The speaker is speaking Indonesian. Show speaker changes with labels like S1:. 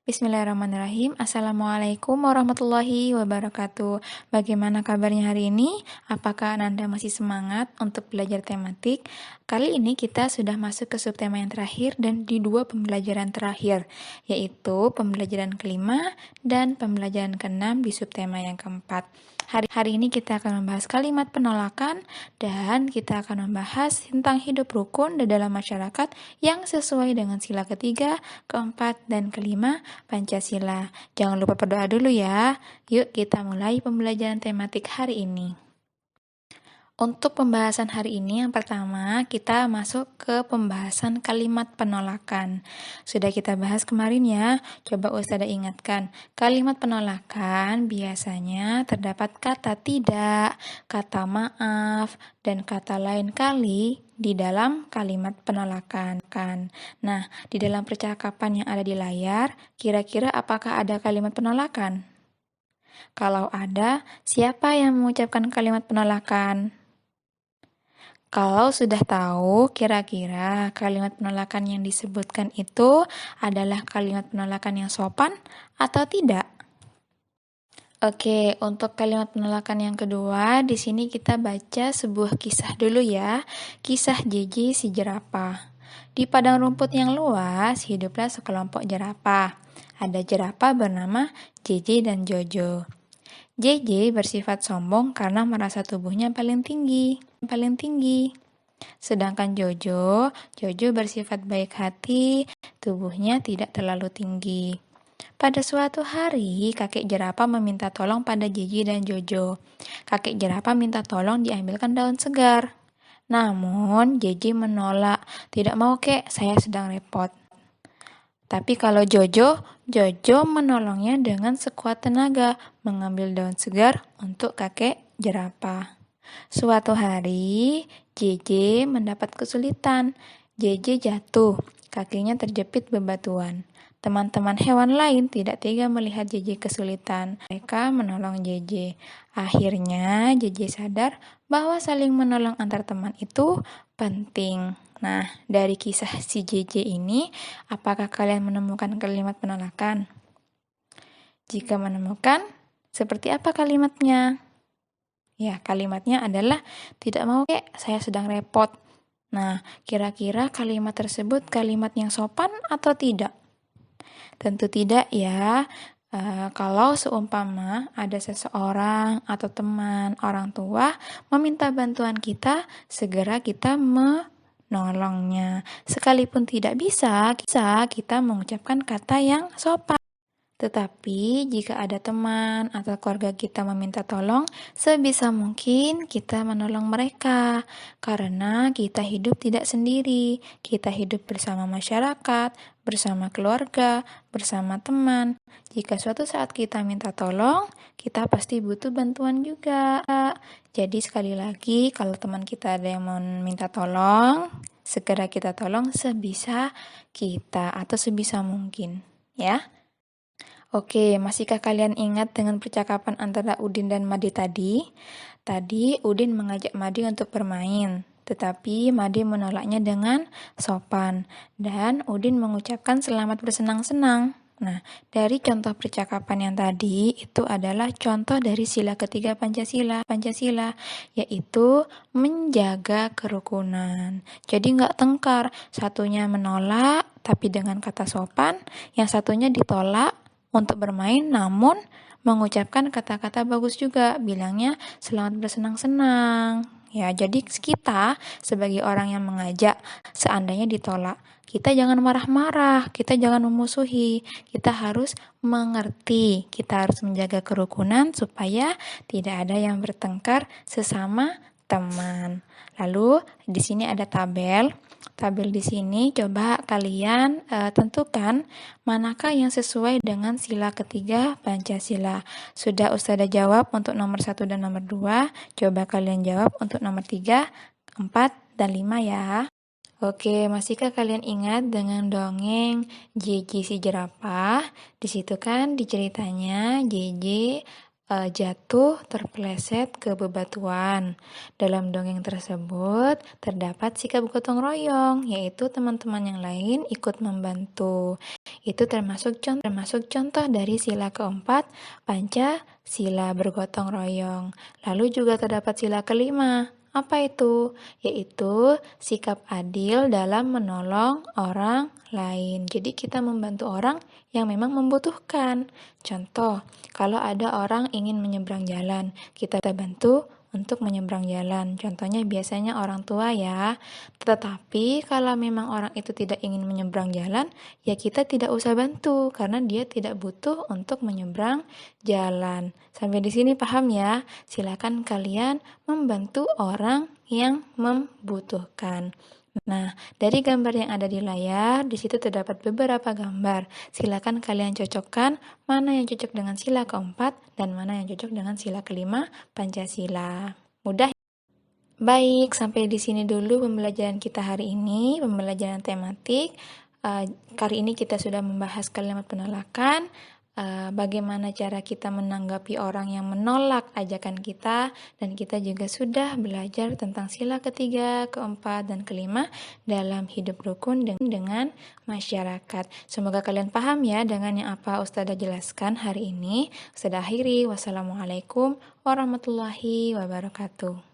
S1: Bismillahirrahmanirrahim. Assalamualaikum warahmatullahi wabarakatuh. Bagaimana kabarnya hari ini? Apakah Anda masih semangat untuk belajar tematik? Kali ini kita sudah masuk ke subtema yang terakhir dan di dua pembelajaran terakhir, yaitu pembelajaran kelima dan pembelajaran keenam di subtema yang keempat. Hari ini kita akan membahas kalimat penolakan dan kita akan membahas tentang hidup rukun di dalam masyarakat yang sesuai dengan sila ketiga, keempat, dan kelima Pancasila. Jangan lupa berdoa dulu ya. Yuk kita mulai pembelajaran tematik hari ini. Untuk pembahasan hari ini, yang pertama kita masuk ke pembahasan kalimat penolakan. Sudah kita bahas kemarin ya, coba Ustazah ingatkan. Kalimat penolakan biasanya terdapat kata tidak, kata maaf, dan kata lain kali di dalam kalimat penolakan. Nah, di dalam percakapan yang ada di layar, kira-kira apakah ada kalimat penolakan? Kalau ada, siapa yang mengucapkan kalimat penolakan? Kalau sudah tahu, kira-kira kalimat penolakan yang disebutkan itu adalah kalimat penolakan yang sopan atau tidak? Oke, untuk kalimat penolakan yang kedua, di sini kita baca sebuah kisah dulu ya. Kisah JJ si jerapah. Di padang rumput yang luas, hiduplah sekelompok jerapah. Ada jerapah bernama JJ dan Jojo. JJ bersifat sombong karena merasa tubuhnya paling tinggi. Sedangkan Jojo bersifat baik hati, tubuhnya tidak terlalu tinggi. Pada suatu hari, kakek jerapah meminta tolong pada JJ dan Jojo. Kakek jerapah minta tolong diambilkan daun segar. Namun, JJ menolak, tidak mau kek, saya sedang repot. Tapi kalau Jojo menolongnya dengan sekuat tenaga, mengambil daun segar untuk kakek jerapah. Suatu hari, JJ mendapat kesulitan. JJ jatuh, kakinya terjepit bebatuan. Teman-teman hewan lain tidak tega melihat JJ kesulitan. Mereka menolong JJ. Akhirnya, JJ sadar bahwa saling menolong antar teman itu penting. Nah, dari kisah si JJ ini, apakah kalian menemukan kalimat penolakan? Jika menemukan, seperti apa kalimatnya? Ya, kalimatnya adalah tidak mau kek, saya sedang repot. Nah, kira-kira kalimat tersebut kalimat yang sopan atau tidak? Tentu tidak ya. Kalau seumpama ada seseorang atau teman, orang tua meminta bantuan kita, segera kita menolongnya. Sekalipun tidak bisa kita mengucapkan kata yang sopan. Tetapi jika ada teman atau keluarga kita meminta tolong, sebisa mungkin kita menolong mereka. Karena kita hidup tidak sendiri, kita hidup bersama masyarakat, bersama keluarga, bersama teman. Jika suatu saat kita minta tolong, kita pasti butuh bantuan juga. Jadi sekali lagi, kalau teman kita ada yang mau minta tolong, segera kita tolong sebisa kita atau sebisa mungkin, ya. Oke, masihkah kalian ingat dengan percakapan antara Udin dan Made tadi? Tadi Udin mengajak Made untuk bermain, tetapi Made menolaknya dengan sopan, dan Udin mengucapkan selamat bersenang-senang. Nah, dari contoh percakapan yang tadi, itu adalah contoh dari sila ketiga Pancasila, yaitu menjaga kerukunan. Jadi nggak tengkar, satunya menolak, tapi dengan kata sopan, yang satunya ditolak, untuk bermain namun mengucapkan kata-kata bagus juga, bilangnya selamat bersenang-senang. Ya, jadi kita sebagai orang yang mengajak, seandainya ditolak, kita jangan marah-marah, kita jangan memusuhi, kita harus mengerti, kita harus menjaga kerukunan supaya tidak ada yang bertengkar sesama teman. Lalu di sini ada tabel. Tabel di sini coba kalian tentukan manakah yang sesuai dengan sila ketiga Pancasila. Sudah Ustazah jawab untuk nomor 1 dan nomor 2. Coba kalian jawab untuk nomor 3, 4, dan 5 ya. Oke, masihkah kalian ingat dengan dongeng JJ si jerapah? Di situ kan diceritanya JJ jatuh terpeleset ke bebatuan. Dalam dongeng tersebut terdapat sikap gotong royong, yaitu teman-teman yang lain ikut membantu. Itu termasuk contoh dari sila keempat, Pancasila bergotong royong. Lalu juga terdapat sila kelima. Apa itu? Yaitu sikap adil dalam menolong orang lain. Jadi kita membantu orang yang memang membutuhkan. Contoh, kalau ada orang ingin menyeberang jalan, kita bantu untuk menyeberang jalan. Contohnya biasanya orang tua ya. Tetapi kalau memang orang itu tidak ingin menyeberang jalan, ya kita tidak usah bantu karena dia tidak butuh untuk menyeberang jalan. Sampai di sini paham ya? Silakan kalian membantu orang yang membutuhkan. Nah, dari gambar yang ada di layar, di situ terdapat beberapa gambar. Silakan kalian cocokkan mana yang cocok dengan sila keempat dan mana yang cocok dengan sila kelima Pancasila. Mudah? Baik, sampai di sini dulu pembelajaran kita hari ini, pembelajaran tematik. Kali ini kita sudah membahas kalimat penolakan, bagaimana cara kita menanggapi orang yang menolak ajakan kita, dan kita juga sudah belajar tentang sila ketiga, keempat, dan kelima dalam hidup rukun dengan masyarakat. Semoga kalian paham ya dengan yang apa Ustazah jelaskan hari ini. Ustazah akhiri, wassalamualaikum warahmatullahi wabarakatuh.